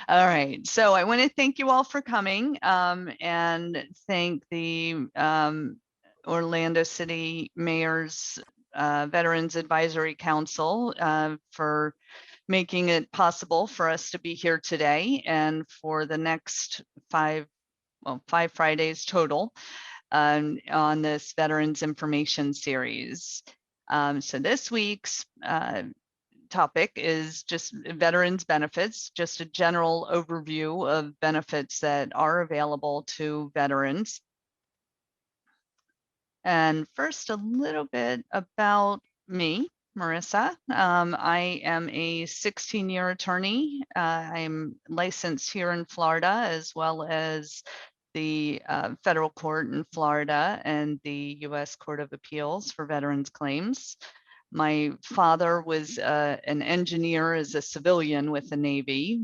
All right, so I want to thank you all for coming and thank the Orlando City Mayor's Veterans Advisory Council for making it possible for us to be here today and for the next five Fridays total on this Veterans Information Series. So this week's topic is just veterans benefits, just a general overview of benefits that are available to veterans. And first, a little bit about me, Marissa. I am a 16-year attorney. I'm licensed here in Florida, as well as the federal court in Florida and the U.S. Court of Appeals for Veterans Claims. My father was an engineer as a civilian with the Navy,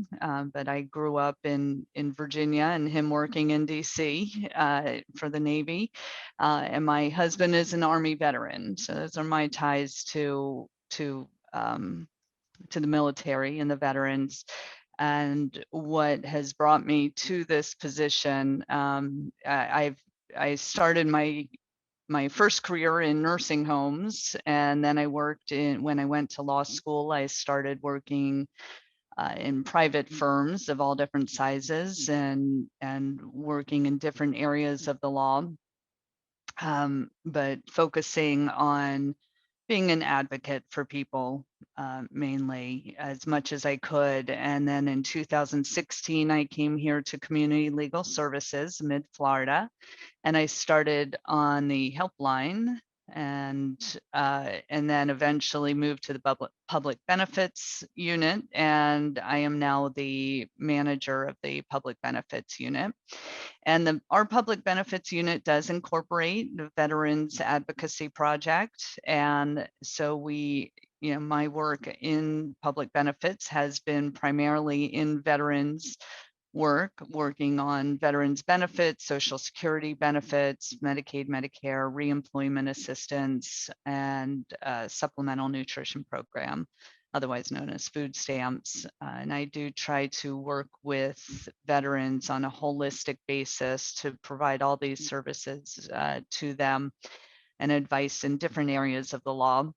but I grew up in Virginia and him working in DC for the Navy. And my husband is an Army veteran. So those are my ties to the military and the veterans. And what has brought me to this position, I started my first career in nursing homes, and then I worked when I went to law school, I started working in private firms of all different sizes and working in different areas of the law, but focusing on being an advocate for people mainly as much as I could. And then in 2016, I came here to Community Legal Services, Mid-Florida, and I started on the Helpline and then eventually moved to the public benefits unit. And I am now the manager of the public benefits unit. And our public benefits unit does incorporate the Veterans Advocacy Project. And so my work in public benefits has been primarily in veterans working on veterans benefits, Social Security benefits, Medicaid, Medicare, reemployment assistance, and supplemental nutrition program, otherwise known as food stamps. And I do try to work with veterans on a holistic basis to provide all these services to them and advice in different areas of the law.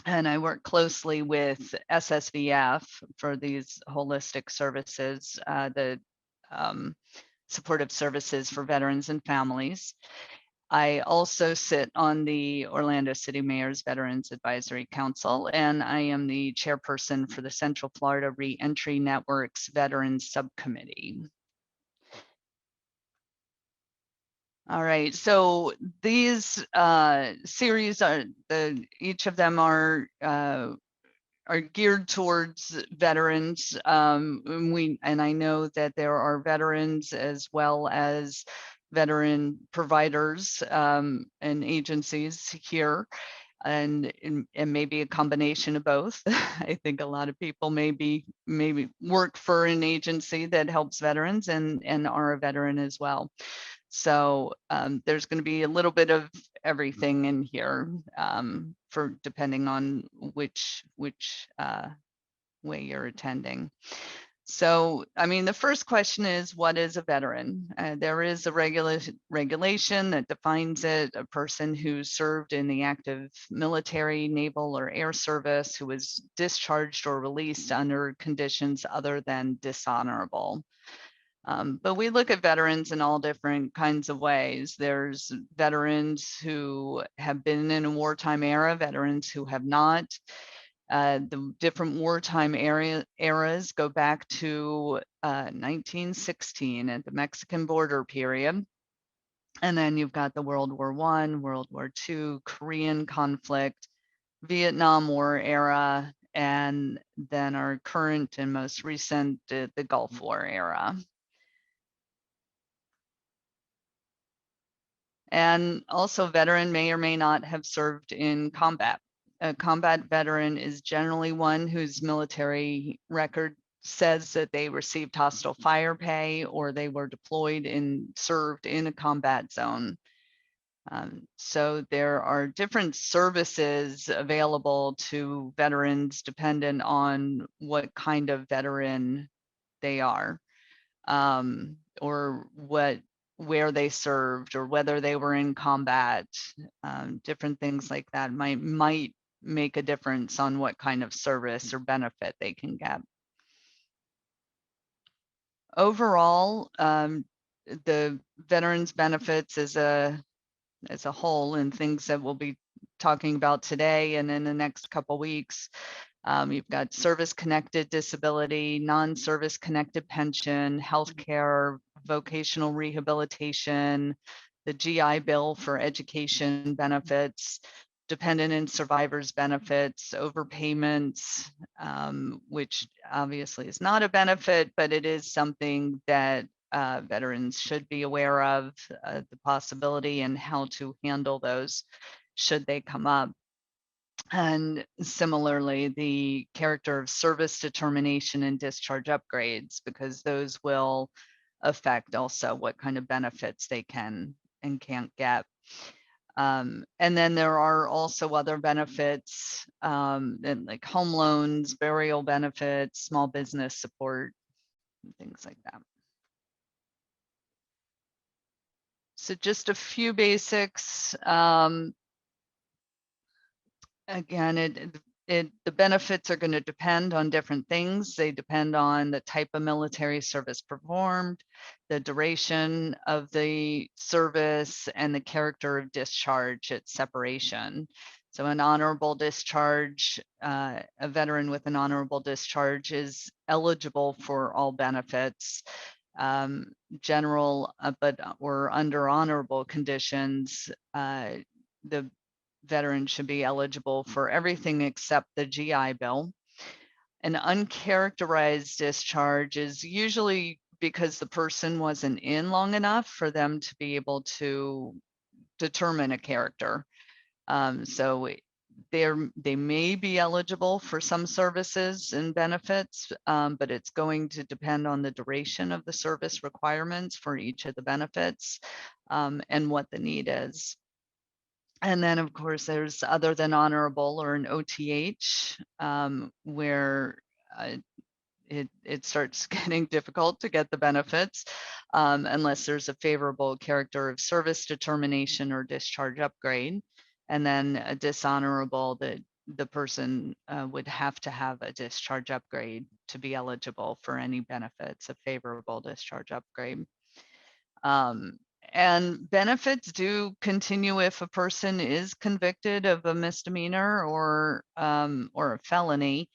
And I work closely with SSVF for these holistic services, the supportive services for veterans and families. I also sit on the Orlando City Mayor's Veterans Advisory Council, and I am the chairperson for the Central Florida Reentry Network's Veterans Subcommittee. All right, so these series each of them are geared towards veterans. And I know that there are veterans as well as veteran providers and agencies here, and maybe a combination of both. I think a lot of people maybe work for an agency that helps veterans and are a veteran as well. So there's going to be a little bit of everything in here for depending on which way you're attending. So, I mean, the first question is, what is a veteran? There is a regulation that defines it: a person who served in the active military, naval, or air service, who was discharged or released under conditions other than dishonorable. But we look at veterans in all different kinds of ways. There's veterans who have been in a wartime era, veterans who have not. The different wartime eras go back to 1916 at the Mexican border period. And then you've got the World War I, World War II, Korean conflict, Vietnam War era, and then our current and most recent, the Gulf War era. And also, veteran may or may not have served in combat. A combat veteran is generally one whose military record says that they received hostile fire pay or they were deployed and served in a combat zone. So there are different services available to veterans dependent on what kind of veteran they are, or where they served, or whether they were in combat. Different things like that might make a difference on what kind of service or benefit they can get. Overall, the veterans benefits as a whole, and things that we'll be talking about today and in the next couple weeks. You've got service-connected disability, non-service connected pension, healthcare, vocational rehabilitation, the GI Bill for education benefits, dependent and survivors benefits, overpayments, which obviously is not a benefit, but it is something that veterans should be aware of, the possibility and how to handle those should they come up. And similarly, the character of service determination and discharge upgrades, because those will affect also what kind of benefits they can and can't get. And then there are also other benefits, like home loans, burial benefits, small business support, and things like that. So just a few basics. Again, the benefits are going to depend on different things. They depend on the type of military service performed, the duration of the service, and the character of discharge at separation. So an honorable discharge, a veteran with an honorable discharge is eligible for all benefits. General, or under honorable conditions, the veterans should be eligible for everything except the GI Bill. An uncharacterized discharge is usually because the person wasn't in long enough for them to be able to determine a character. So they may be eligible for some services and benefits, but it's going to depend on the duration of the service requirements for each of the benefits, and what the need is. And then, of course, there's other than honorable, or an OTH, where it starts getting difficult to get the benefits, unless there's a favorable character of service determination or discharge upgrade. And then a dishonorable, that the person would have to have a discharge upgrade to be eligible for any benefits, a favorable discharge upgrade. And benefits do continue if a person is convicted of a misdemeanor or a felony.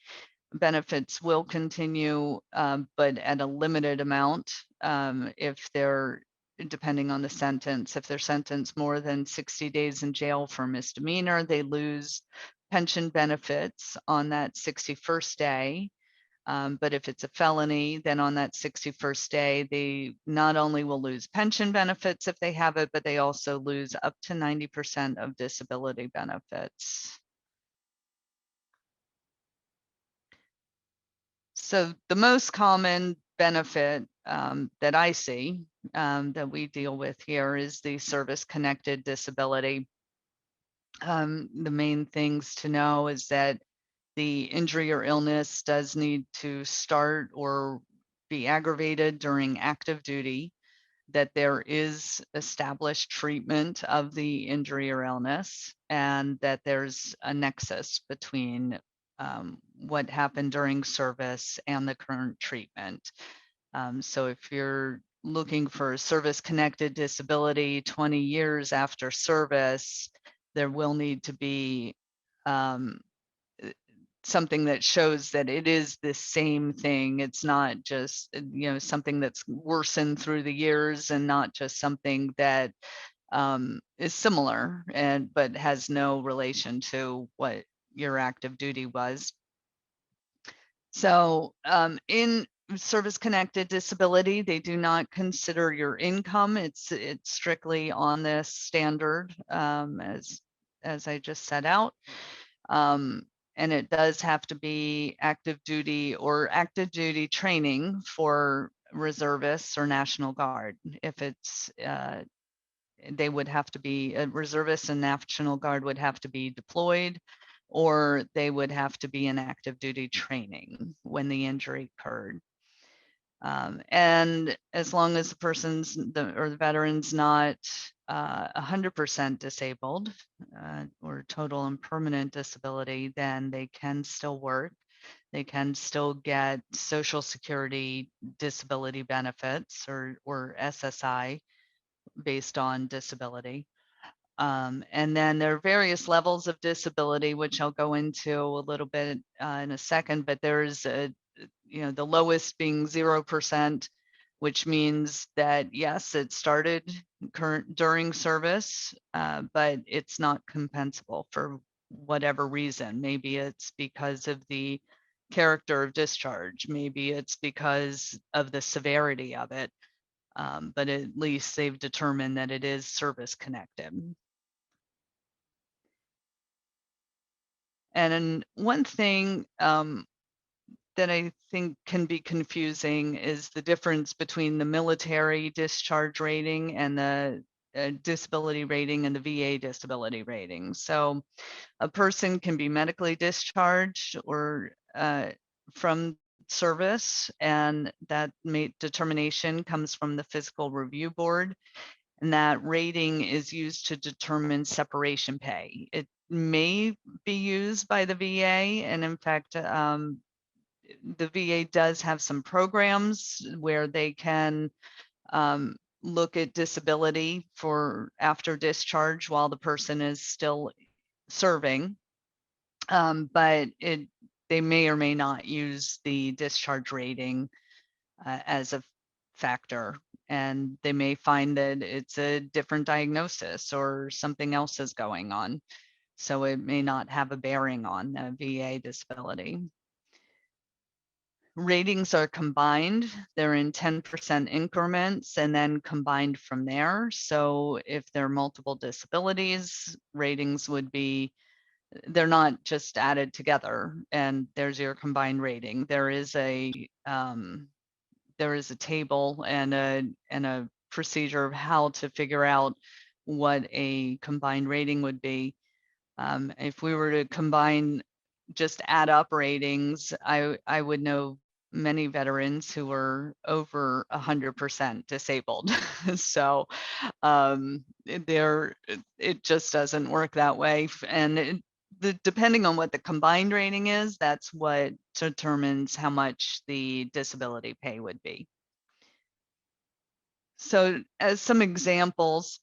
Benefits will continue, but at a limited amount. If they're, depending on the sentence, if they're sentenced more than 60 days in jail for misdemeanor, they lose pension benefits on that 61st day. But if it's a felony, then on that 61st day, they not only will lose pension benefits if they have it, but they also lose up to 90% of disability benefits. So the most common benefit that I see, that we deal with here, is the service-connected disability. The main things to know is that the injury or illness does need to start or be aggravated during active duty, that there is established treatment of the injury or illness, and that there's a nexus between what happened during service and the current treatment. So if you're looking for a service-connected disability 20 years after service, there will need to be something that shows that it is the same thing. It's not just, something that's worsened through the years, and not just something that is similar but has no relation to what your active duty was. So in service-connected disability, they do not consider your income. It's strictly on this standard, as I just set out. And it does have to be active duty or active duty training for reservists or National Guard. If it's, they would have to be, a reservist and National Guard would have to be deployed, or they would have to be in active duty training when the injury occurred. And as long as the person's or the veteran's not 100% disabled or total and permanent disability, then they can still work. They can still get Social Security disability benefits or SSI based on disability. And then there are various levels of disability, which I'll go into a little bit in a second, but there's the lowest being 0%, which means that yes, it started during service, but it's not compensable for whatever reason. Maybe it's because of the character of discharge. Maybe it's because of the severity of it. But at least they've determined that it is service connected. And then one thing that I think can be confusing is the difference between the military discharge rating and the disability rating and the VA disability rating. So a person can be medically discharged or from service, and that determination comes from the Physical Review Board, and that rating is used to determine separation pay. It may be used by the VA, and in fact, the VA does have some programs where they can look at disability for after discharge while the person is still serving, but they may or may not use the discharge rating as a factor, and they may find that it's a different diagnosis or something else is going on. So it may not have a bearing on the VA disability. Ratings are combined. They're in 10% increments and then combined from there. So if there are multiple disabilities, ratings would be, they're not just added together and there's your combined rating. There is a table and a procedure of how to figure out what a combined rating would be. If we were to just add up ratings, I would know many veterans who were over 100% disabled. So it just doesn't work that way. And depending on what the combined rating is, that's what determines how much the disability pay would be. So as some examples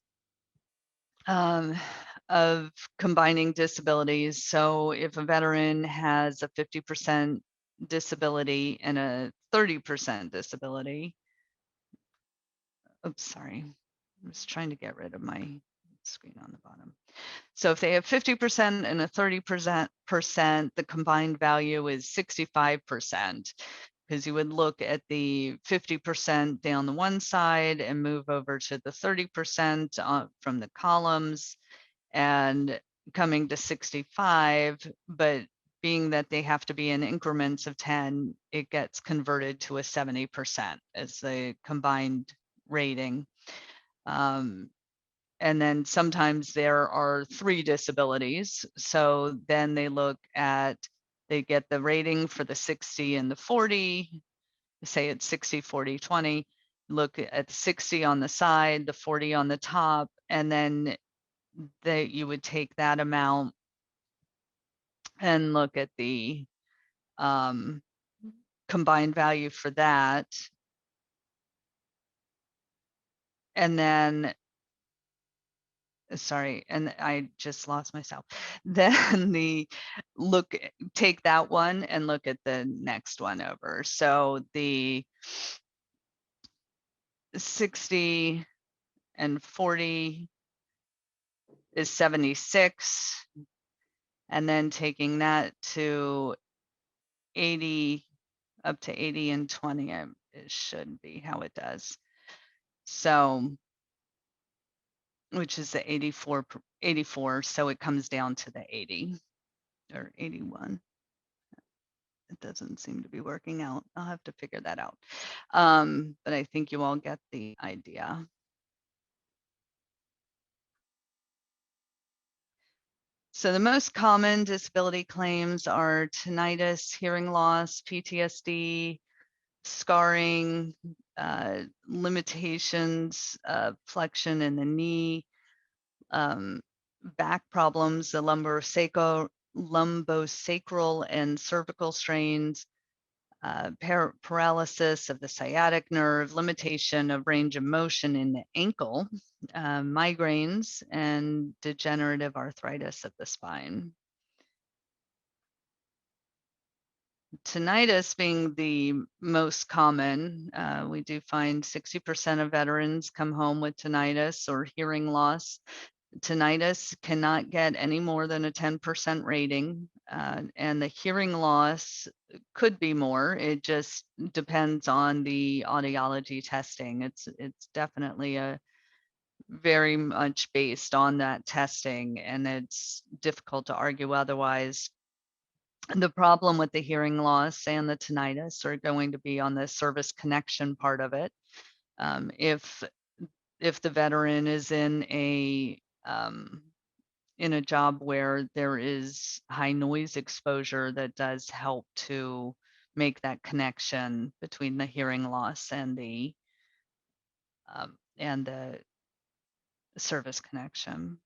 of combining disabilities, so if a veteran has a 50% disability and a 30% disability, oops, sorry, I was trying to get rid of my screen on the bottom. So if they have 50% and a 30%, the combined value is 65%, because you would look at the 50% down the one side and move over to the 30% from the columns and coming to 65, but being that they have to be in increments of 10, it gets converted to a 70% as the combined rating. And then sometimes there are 3 disabilities. So then they get the rating for the 60 and the 40, say it's 60, 40, 20, look at the 60 on the side, the 40 on the top, and then you would take that amount and look at the combined value for that. And then, sorry, and I just lost myself. Then take that one and look at the next one over. So the 60 and 40 is 76. And then taking that to 80, up to 80 and 20, it should be how it does. So, which is the 84, so it comes down to the 80 or 81. It doesn't seem to be working out. I'll have to figure that out. But I think you all get the idea. So the most common disability claims are tinnitus, hearing loss, PTSD, scarring, limitations, flexion in the knee, back problems, the lumbosacral and cervical strains, paralysis of the sciatic nerve, limitation of range of motion in the ankle, migraines, and degenerative arthritis of the spine. Tinnitus being the most common, we do find 60% of veterans come home with tinnitus or hearing loss. Tinnitus cannot get any more than a 10% rating, and the hearing loss could be more. It just depends on the audiology testing. It's definitely a very much based on that testing, and it's difficult to argue otherwise. The problem with the hearing loss and the tinnitus are going to be on the service connection part of it. If the veteran is in a job where there is high noise exposure, that does help to make that connection between the hearing loss and the service connection.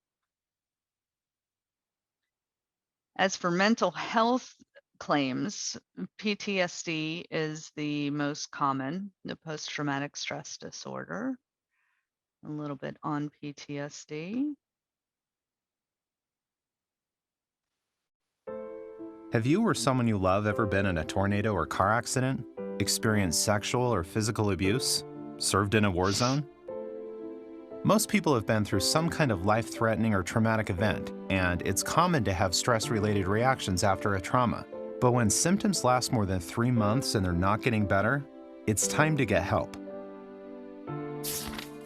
As for mental health claims, PTSD is the most common, the post-traumatic stress disorder. A little bit on PTSD. Have you or someone you love ever been in a tornado or car accident, experienced sexual or physical abuse, served in a war zone? Most people have been through some kind of life-threatening or traumatic event, and it's common to have stress-related reactions after a trauma. But when symptoms last more than 3 months and they're not getting better, it's time to get help.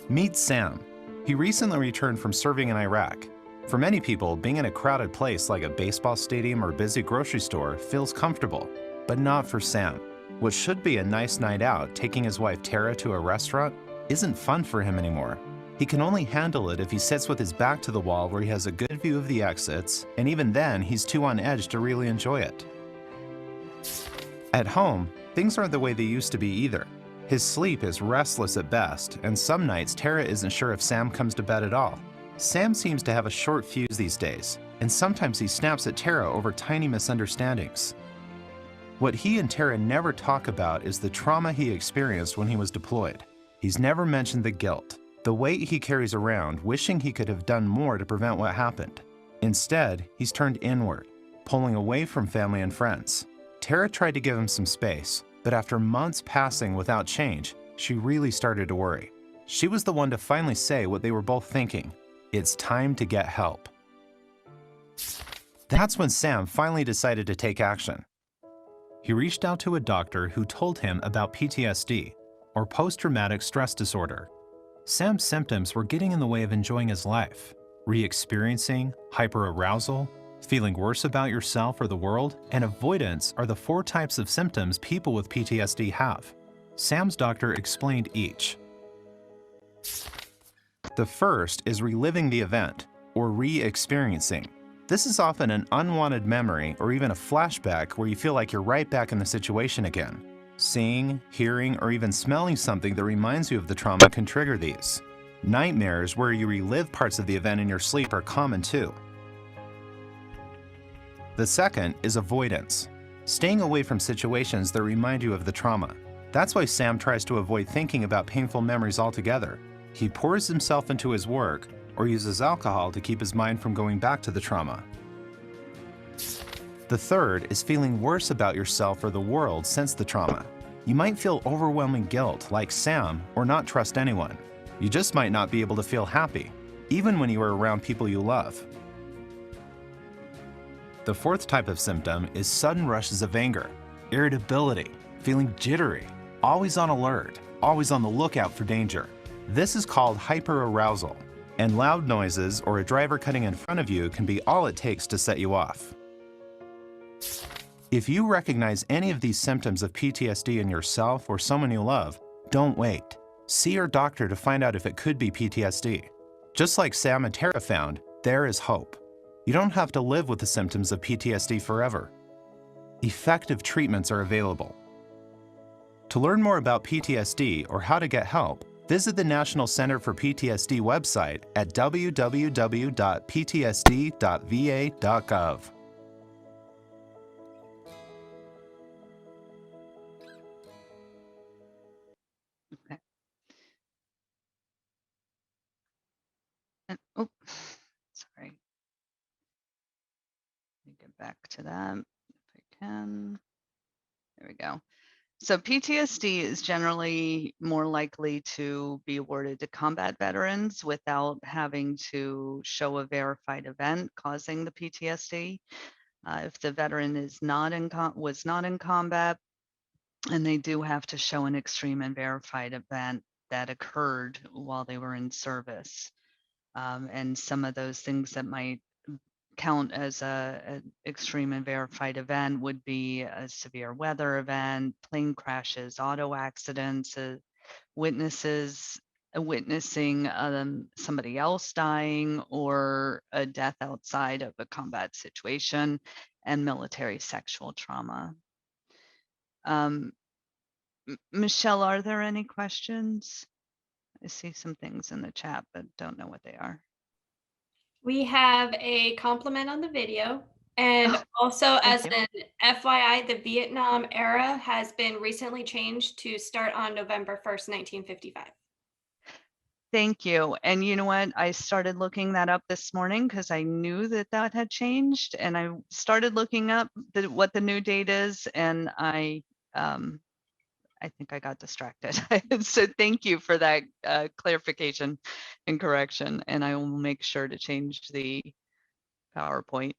Meet Sam. He recently returned from serving in Iraq. For many people, being in a crowded place like a baseball stadium or busy grocery store feels comfortable, but not for Sam. What should be a nice night out, taking his wife Tara to a restaurant, isn't fun for him anymore. He can only handle it if he sits with his back to the wall where he has a good view of the exits, and even then, he's too on edge to really enjoy it. At home, things aren't the way they used to be either. His sleep is restless at best, and some nights Tara isn't sure if Sam comes to bed at all. Sam seems to have a short fuse these days, and sometimes he snaps at Tara over tiny misunderstandings. What he and Tara never talk about is the trauma he experienced when he was deployed. He's never mentioned the guilt, the weight he carries around, wishing he could have done more to prevent what happened. Instead, he's turned inward, pulling away from family and friends. Tara tried to give him some space, but after months passing without change, she really started to worry. She was the one to finally say what they were both thinking: it's time to get help. That's when Sam finally decided to take action. He reached out to a doctor who told him about PTSD, or post-traumatic stress disorder. Sam's symptoms were getting in the way of enjoying his life. Re-experiencing, hyperarousal, feeling worse about yourself or the world, and avoidance are the 4 types of symptoms people with PTSD have. Sam's doctor explained each. The first is reliving the event, or re-experiencing. This is often an unwanted memory or even a flashback where you feel like you're right back in the situation again. Seeing, hearing, or even smelling something that reminds you of the trauma can trigger these. Nightmares where you relive parts of the event in your sleep are common too. The second is avoidance, staying away from situations that remind you of the trauma. That's why Sam tries to avoid thinking about painful memories altogether. He pours himself into his work or uses alcohol to keep his mind from going back to the trauma. The third is feeling worse about yourself or the world since the trauma. You might feel overwhelming guilt like Sam, or not trust anyone. You just might not be able to feel happy, even when you are around people you love. The fourth type of symptom is sudden rushes of anger, irritability, feeling jittery, always on alert, always on the lookout for danger. This is called hyperarousal, and loud noises or a driver cutting in front of you can be all it takes to set you off. If you recognize any of these symptoms of PTSD in yourself or someone you love, don't wait. See your doctor to find out if it could be PTSD. Just like Sam and Tara found, there is hope. You don't have to live with the symptoms of PTSD forever. Effective treatments are available. To learn more about PTSD or how to get help, visit the National Center for PTSD website at www.ptsd.va.gov. Okay. And, oh, sorry. Let me get back to that if I can. There we go. So PTSD is generally more likely to be awarded to combat veterans without having to show a verified event causing the PTSD. If the veteran is not was not in combat, and they do have to show an extreme and verified event that occurred while they were in service. And some of those things that might count as an extreme and verified event would be a severe weather event, plane crashes, auto accidents, witnessing somebody else dying, or a death outside of a combat situation, and military sexual trauma. Michelle, are there any questions? I see some things in the chat, but don't know what they are. We have a compliment on the video. And also, as you. an FYI, the Vietnam era has been recently changed to start on November 1st, 1955. Thank you. And you know what? I started looking that up this morning because I knew that that had changed, and I started looking up what the new date is, and I think I got distracted. So thank you for that clarification and correction, and I will make sure to change the PowerPoint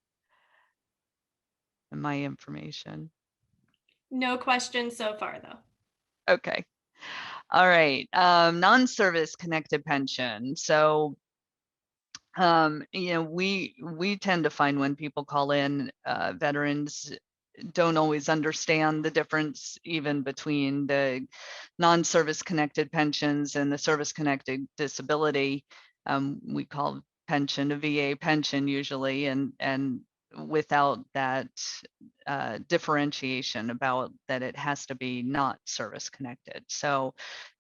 and my information. No questions so far, though. Okay. All right. Non-service connected pension. So, we tend to find when people call in, veterans don't always understand the difference even between the non-service connected pensions and the service connected disability. We call pension a VA pension usually, and without that differentiation about that it has to be not service connected. So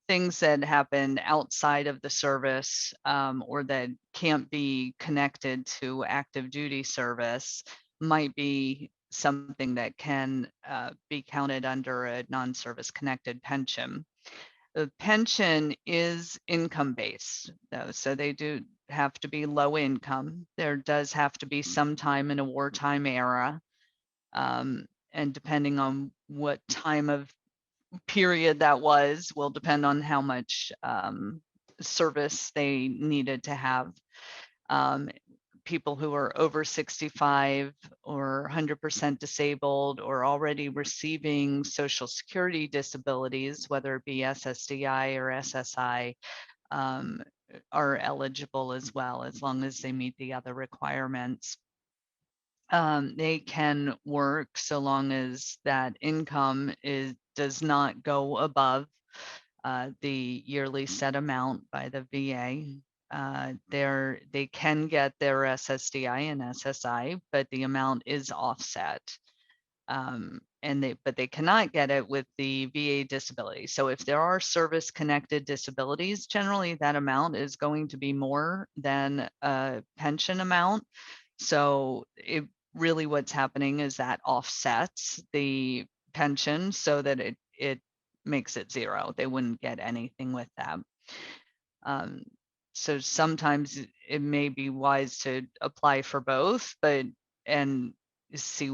things that happen outside of the service, or that can't be connected to active duty service might be something that can be counted under a non-service connected pension. The pension is income based though, so they do have to be low income. There does have to be some time in a wartime era, and depending on what time of period that will depend on how much service they needed to have. People who are over 65 or 100% disabled or already receiving Social Security disabilities, whether it be SSDI or SSI, are eligible as well, as long as they meet the other requirements. They can work so long as that income does not go above the yearly set amount by the VA. They can get their SSDI and SSI, but the amount is offset. But they cannot get it with the VA disability. So if there are service connected disabilities, generally that amount is going to be more than a pension amount. So really what's happening is that offsets the pension so that it makes it zero. They wouldn't get anything with that. So sometimes it may be wise to apply for both, and see,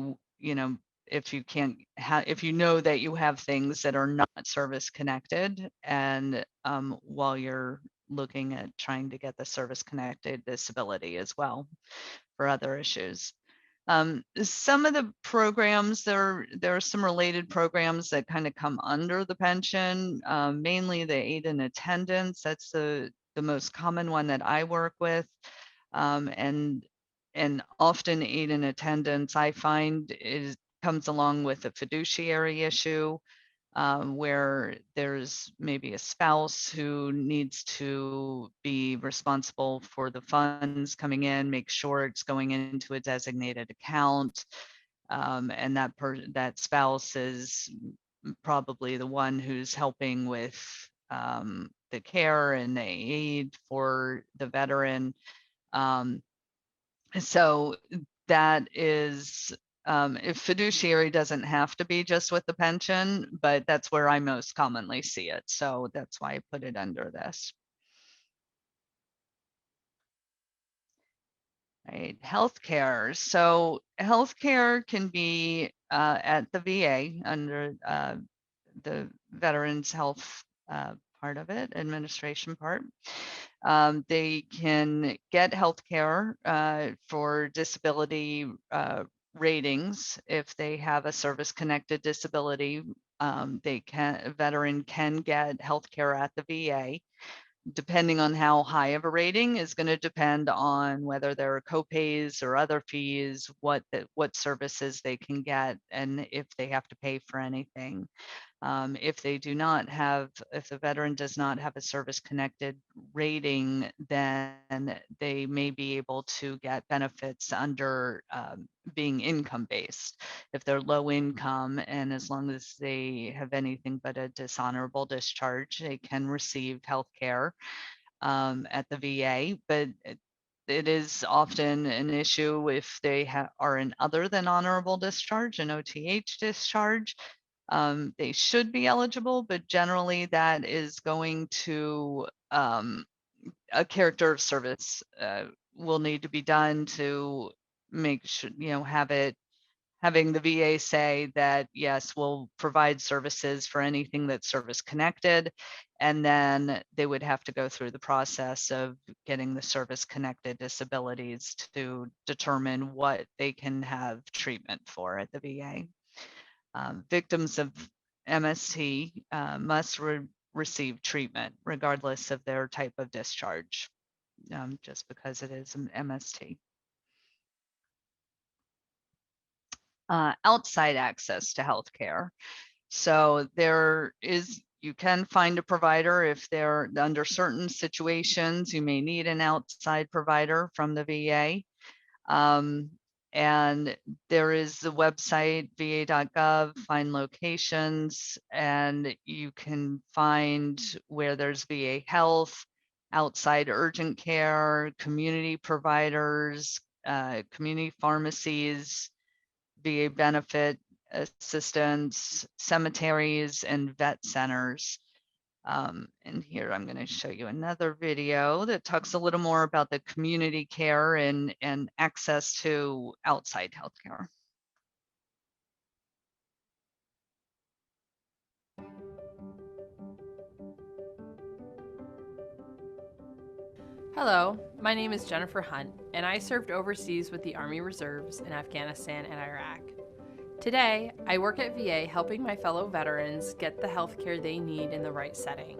if you can't if you know that you have things that are not service connected, and while you're looking at trying to get the service connected disability as well for other issues. Some of the programs, there are some related programs that kind of come under the pension, mainly the aid and attendance. That's the most common one that I work with. And often aid and attendance, I find, comes along with a fiduciary issue, where there's maybe a spouse who needs to be responsible for the funds coming in, make sure it's going into a designated account, and that spouse is probably the one who's helping with the care and the aid for the veteran. So that is, if fiduciary doesn't have to be just with the pension, but that's where I most commonly see it. So that's why I put it under this. Right, healthcare. So healthcare can be at the VA under the Veterans Health part of it, administration part. They can get healthcare for disability ratings if they have a service-connected disability. A veteran can get healthcare at the VA. Depending on how high of a rating is going to depend on whether there are copays or other fees, what services they can get, and if they have to pay for anything. If the veteran does not have a service-connected rating, then they may be able to get benefits under being income-based. If they're low income, and as long as they have anything but a dishonorable discharge, they can receive health care at the VA, but it is often an issue if they are an other than honorable discharge, an OTH discharge. They should be eligible, but generally that is going to a character of service will need to be done to make sure, having the VA say that, yes, we'll provide services for anything that's service connected. And then they would have to go through the process of getting the service connected disabilities to determine what they can have treatment for at the VA. Victims of MST must receive treatment regardless of their type of discharge, just because it is an MST. Outside access to healthcare. So you can find a provider if they're under certain situations, you may need an outside provider from the VA. And there is the website, va.gov, find locations, and you can find where there's VA health, outside urgent care, community providers, community pharmacies, VA benefit assistance, cemeteries, and vet centers. And here I'm going to show you another video that talks a little more about the community care and access to outside healthcare. Hello, my name is Jennifer Hunt, and I served overseas with the Army Reserves in Afghanistan and Iraq. Today, I work at VA helping my fellow veterans get the healthcare they need in the right setting.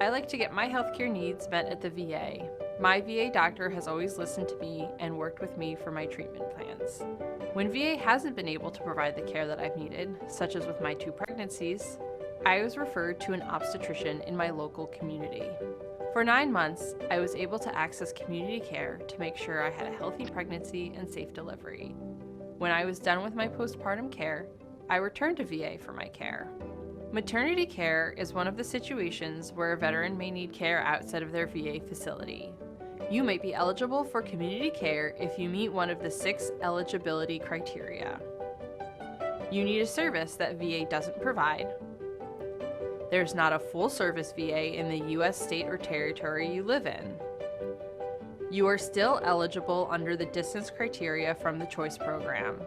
I like to get my healthcare needs met at the VA. My VA doctor has always listened to me and worked with me for my treatment plans. When VA hasn't been able to provide the care that I've needed, such as with my 2 pregnancies, I was referred to an obstetrician in my local community. For 9 months, I was able to access community care to make sure I had a healthy pregnancy and safe delivery. When I was done with my postpartum care, I returned to VA for my care. Maternity care is one of the situations where a veteran may need care outside of their VA facility. You might be eligible for community care if you meet one of the 6 eligibility criteria. You need a service that VA doesn't provide. There's not a full-service VA in the U.S. state or territory you live in. You are still eligible under the distance criteria from the Choice Program.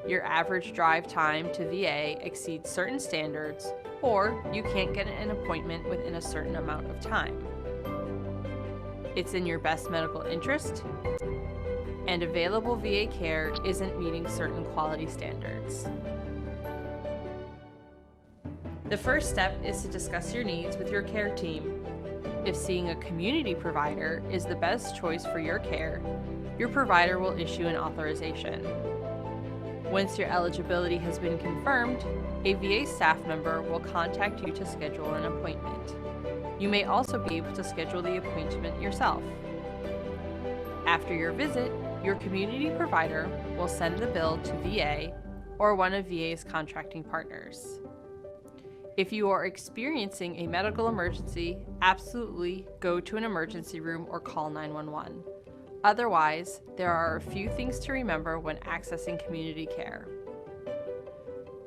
Your average drive time to VA exceeds certain standards, or you can't get an appointment within a certain amount of time. It's in your best medical interest, and available VA care isn't meeting certain quality standards. The first step is to discuss your needs with your care team. If seeing a community provider is the best choice for your care, your provider will issue an authorization. Once your eligibility has been confirmed, a VA staff member will contact you to schedule an appointment. You may also be able to schedule the appointment yourself. After your visit, your community provider will send the bill to VA, or one of VA's contracting partners. If you are experiencing a medical emergency, absolutely go to an emergency room or call 911. Otherwise, there are a few things to remember when accessing community care.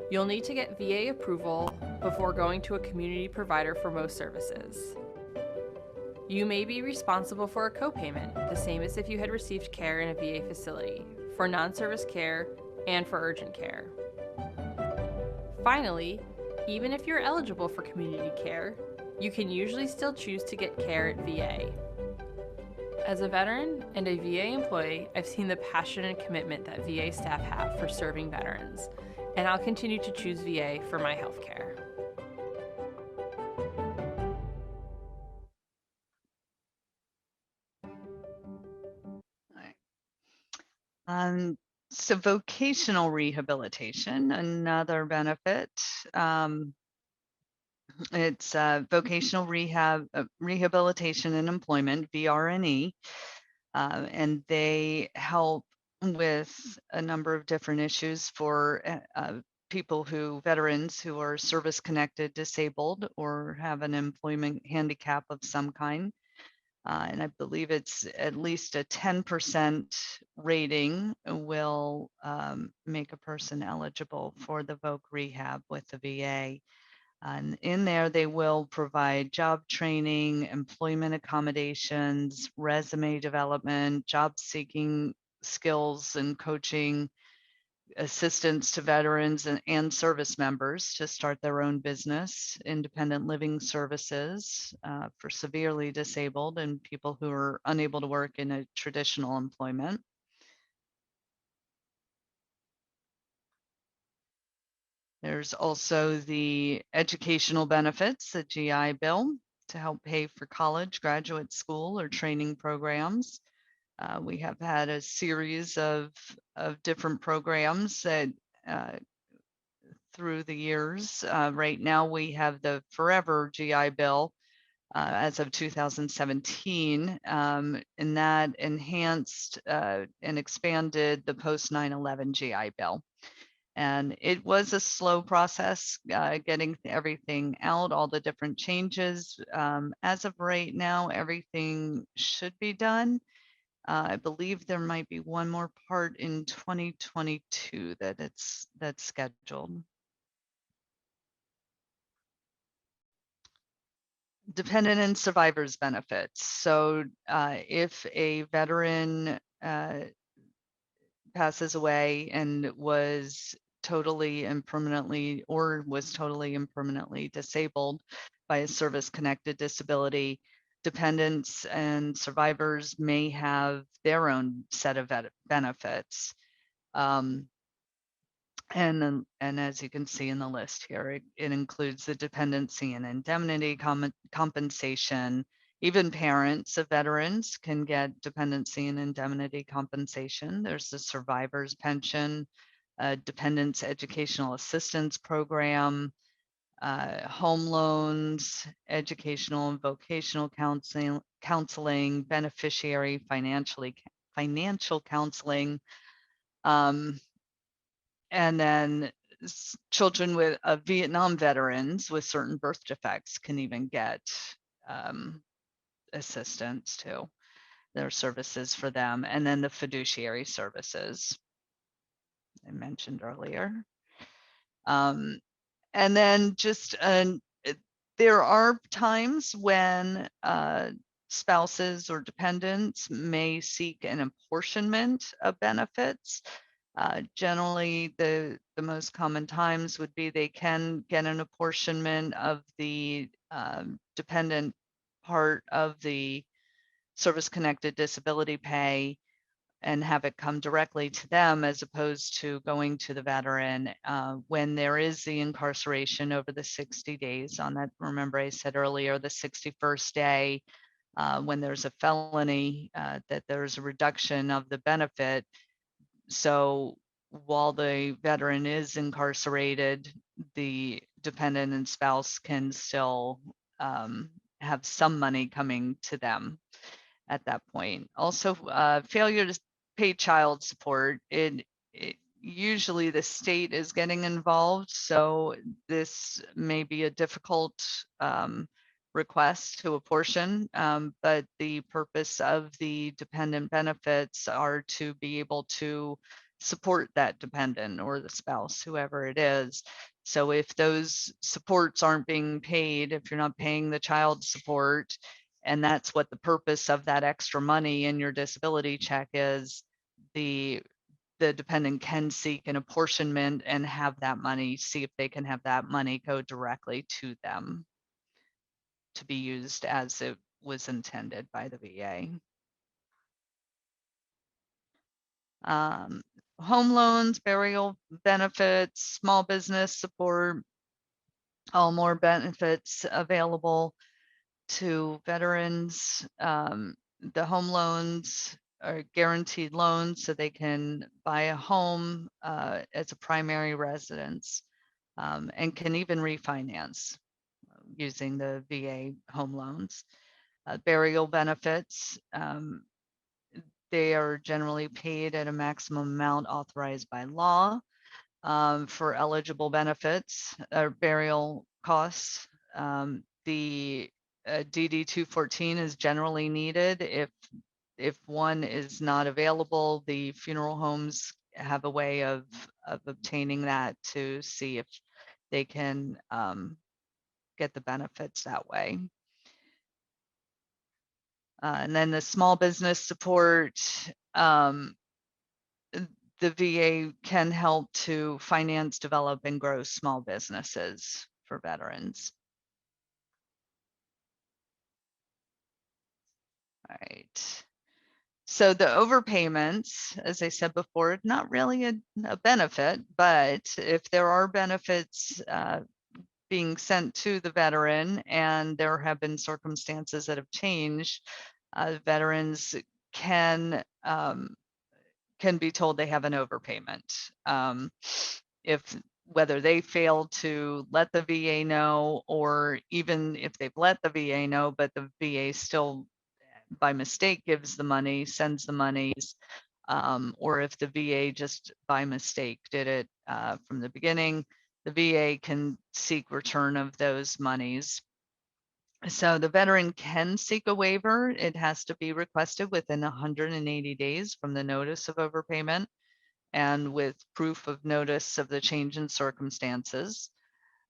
You'll need to get VA approval before going to a community provider for most services. You may be responsible for a copayment, the same as if you had received care in a VA facility, for non-service care and for urgent care. Finally, even if you're eligible for community care, you can usually still choose to get care at VA. As a veteran and a VA employee, I've seen the passion and commitment that VA staff have for serving veterans, and I'll continue to choose VA for my healthcare. So vocational rehabilitation, another benefit. It's vocational rehabilitation and employment, VRNE, and they help with a number of different issues for veterans who are service connected, disabled, or have an employment handicap of some kind. And I believe it's at least a 10% rating will make a person eligible for the VOC rehab with the VA. And in there, they will provide job training, employment accommodations, resume development, job seeking skills and coaching, assistance to veterans and service members to start their own business, independent living services for severely disabled and people who are unable to work in a traditional employment. There's also the educational benefits, the GI Bill, to help pay for college, graduate school, or training programs. We have had a series of different programs that through the years. Right now, we have the Forever GI Bill as of 2017, and that enhanced and expanded the post 9/11 GI Bill. And it was a slow process getting everything out, all the different changes. As of right now, everything should be done. I believe there might be one more part in 2022 that's scheduled. Dependent and survivors benefits. So if a veteran passes away and was totally and permanently disabled by a service connected disability, dependents and survivors may have their own set of benefits. And as you can see in the list here, it includes the dependency and indemnity compensation. Even parents of veterans can get dependency and indemnity compensation. There's the survivor's pension, dependents educational assistance program, home loans, educational and vocational counseling, beneficiary financial counseling, and then children with Vietnam veterans with certain birth defects can even get assistance too. There are services for them. And then the fiduciary services I mentioned earlier. And then just there are times when spouses or dependents may seek an apportionment of benefits. Generally, the most common times would be they can get an apportionment of the dependent part of the service-connected disability pay and have it come directly to them as opposed to going to the veteran when there is the incarceration over the 60 days on that. Remember, I said earlier, the 61st day when there's a felony, that there's a reduction of the benefit. So while the veteran is incarcerated, the dependent and spouse can still have some money coming to them at that point. Also, failure to pay child support, usually the state is getting involved, so this may be a difficult request to apportion, but the purpose of the dependent benefits are to be able to support that dependent or the spouse, whoever it is. So if those supports aren't being paid, if you're not paying the child support, and that's what the purpose of that extra money in your disability check is, the dependent can seek an apportionment and have that money, see if they can have that money go directly to them to be used as it was intended by the VA. Home loans, burial benefits, small business support, all more benefits available to veterans. The home loans are guaranteed loans so they can buy a home as a primary residence, and can even refinance using the VA home loans. Burial benefits, they are generally paid at a maximum amount authorized by law for eligible benefits or burial costs. The DD 214 is generally needed. If one is not available, the funeral homes have a way of obtaining that to see if they can get the benefits that way. And then the small business support, the VA can help to finance, develop, and grow small businesses for veterans. All right. So the overpayments, as I said before, not really a benefit, but if there are benefits being sent to the veteran and there have been circumstances that have changed, veterans can be told they have an overpayment. If whether they fail to let the VA know, or even if they've let the VA know, but the VA still by mistake gives the money, sends the monies, or if the VA just by mistake did it from the beginning, the VA can seek return of those monies. So the veteran can seek a waiver. It has to be requested within 180 days from the notice of overpayment and with proof of notice of the change in circumstances.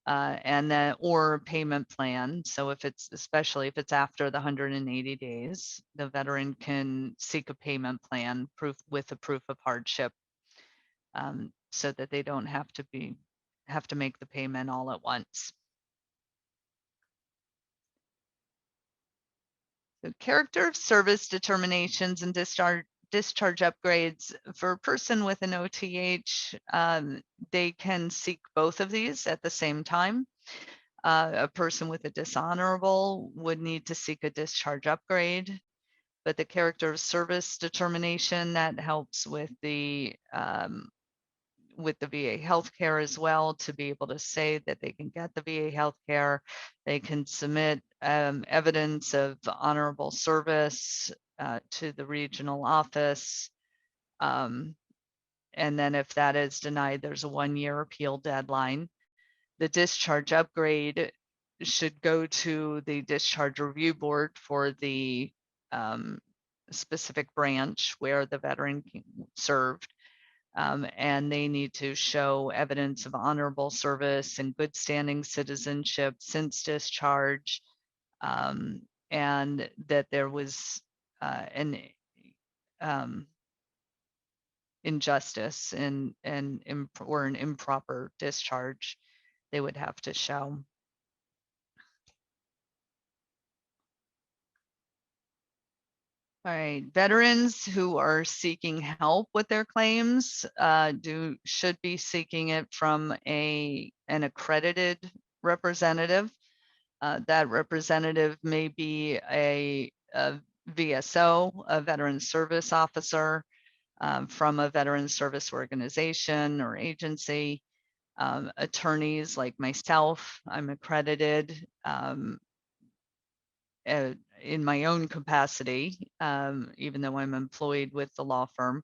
And then or payment plan. So if it's, especially if it's after the 180 days, the veteran can seek a payment plan with a proof of hardship, so that they don't have to make the payment all at once. So character of service determinations and discharge upgrades for a person with an OTH, they can seek both of these at the same time. A person with a dishonorable would need to seek a discharge upgrade, but the character of service determination that helps with the VA healthcare as well, to be able to say that they can get the VA healthcare. They can submit evidence of honorable service to the regional office. And then if that is denied, there's a 1-year appeal deadline. The discharge upgrade should go to the discharge review board for the specific branch where the veteran served. And they need to show evidence of honorable service and good standing citizenship since discharge, and that there was an injustice or an improper discharge they would have to show. All right, veterans who are seeking help with their claims should be seeking it from an accredited representative. That representative may be a VSO, a veteran service officer, from a veteran service organization or agency. Attorneys like myself, I'm accredited in my own capacity, even though I'm employed with the law firm.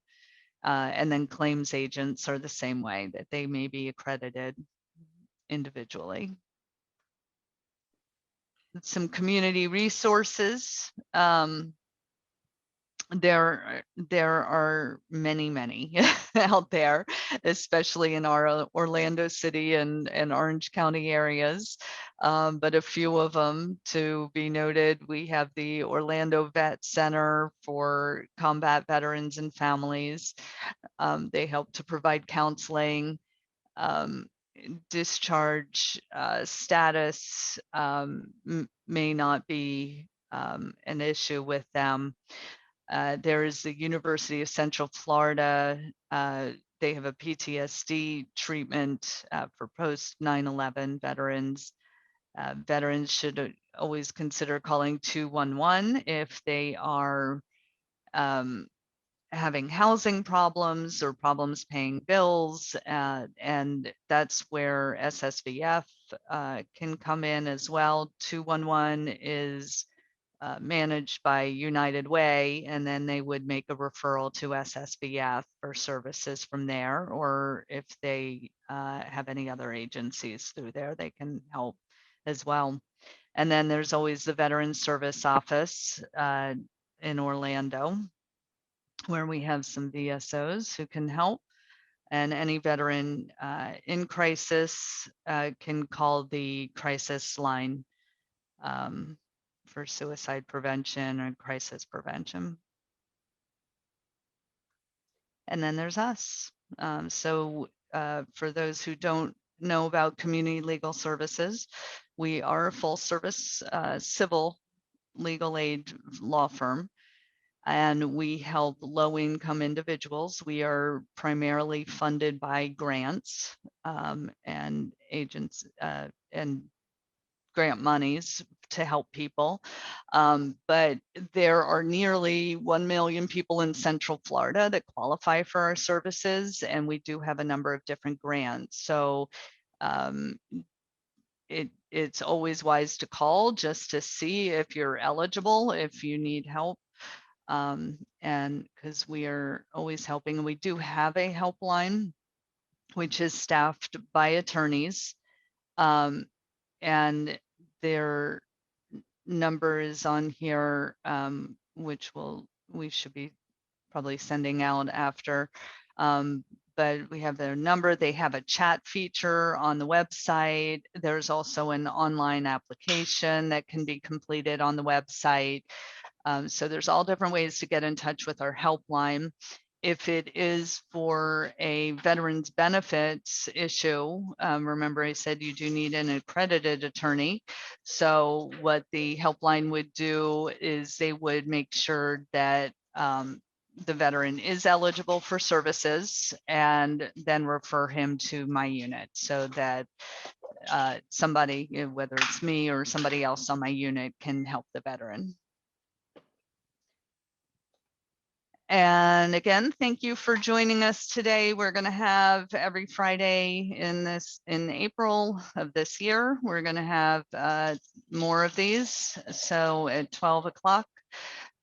And then claims agents are the same way, that they may be accredited individually. Some community resources. There are many out there, especially in our Orlando City and Orange County areas. But a few of them to be noted: we have the Orlando Vet Center for combat veterans and families. They help to provide counseling, discharge status may not be an issue with them. There is the University of Central Florida. They have a PTSD treatment for post 9/11 veterans. Veterans should always consider calling 211 if they are having housing problems or problems paying bills. And that's where SSVF can come in as well. 211 is managed by United Way, and then they would make a referral to SSVF for services from there, or if they have any other agencies through there, they can help as well. And then there's always the Veteran Service Office in Orlando, where we have some VSOs who can help. And any veteran in crisis can call the crisis line for suicide prevention or crisis prevention. And then there's us. For those who don't know about community legal services, we are a full service civil legal aid law firm, and we help low income individuals. We are primarily funded by grants and agents and grant monies to help people. But there are nearly 1 million people in Central Florida that qualify for our services, and we do have a number of different grants. So it's always wise to call just to see if you're eligible, if you need help. And because we are always helping, and we do have a helpline, which is staffed by attorneys. And their number is on here, which we should be probably sending out after. But we have their number. They have a chat feature on the website. There's also an online application that can be completed on the website. So there's all different ways to get in touch with our helpline. If it is for a veterans benefits issue, remember I said you do need an accredited attorney. So what the helpline would do is they would make sure that the veteran is eligible for services, and then refer him to my unit, so that somebody, whether it's me or somebody else on my unit, can help the veteran. And again, thank you for joining us today. We're going to have every Friday in April of this year, we're going to have more of these. So at 12 o'clock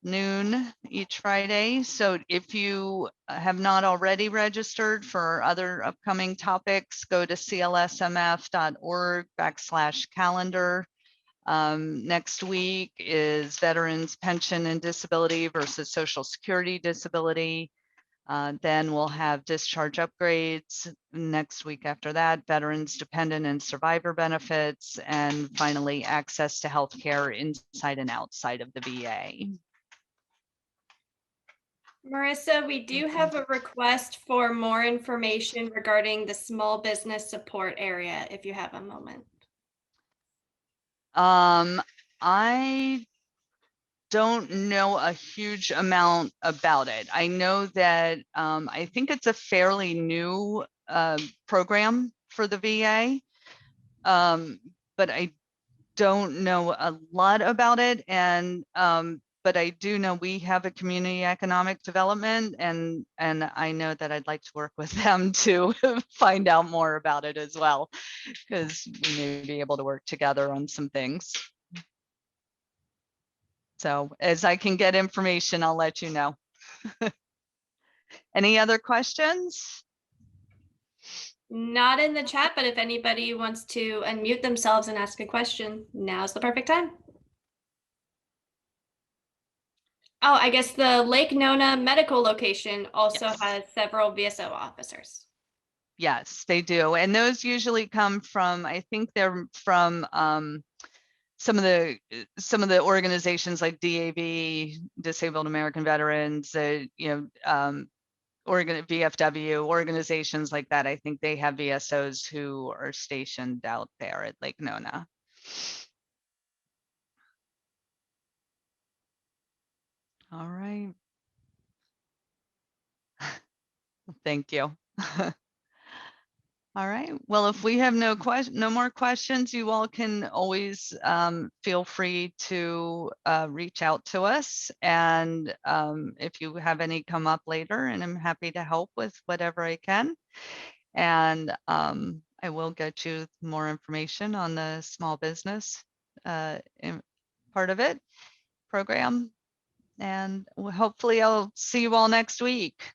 noon each Friday. So if you have not already registered for other upcoming topics, go to clsmf.org/calendar. Next week is Veterans Pension and Disability versus Social Security Disability. Then we'll have discharge upgrades. Next week after that, Veterans Dependent and Survivor Benefits. And finally, access to healthcare inside and outside of the VA. Marissa, we do have a request for more information regarding the small business support area, if you have a moment. I don't know a huge amount about it. I know that I think it's a fairly new program for the VA, but I don't know a lot about it. And but I do know we have a community economic development, and I know that I'd like to work with them to find out more about it as well, because we may be able to work together on some things. So as I can get information, I'll let you know. Any other questions? Not in the chat, but if anybody wants to unmute themselves and ask a question, now's the perfect time. Oh, I guess the Lake Nona medical location also Yes. has several VSO officers. Yes, they do. And those usually come from, I think they're from some of the organizations like DAV, Disabled American Veterans, VFW, organizations like that. I think they have VSOs who are stationed out there at Lake Nona. All right. Thank you. All right. Well, if we have no more questions, you all can always feel free to reach out to us. And if you have any come up later, and I'm happy to help with whatever I can. And I will get you more information on the small business part of it program. And hopefully I'll see you all next week.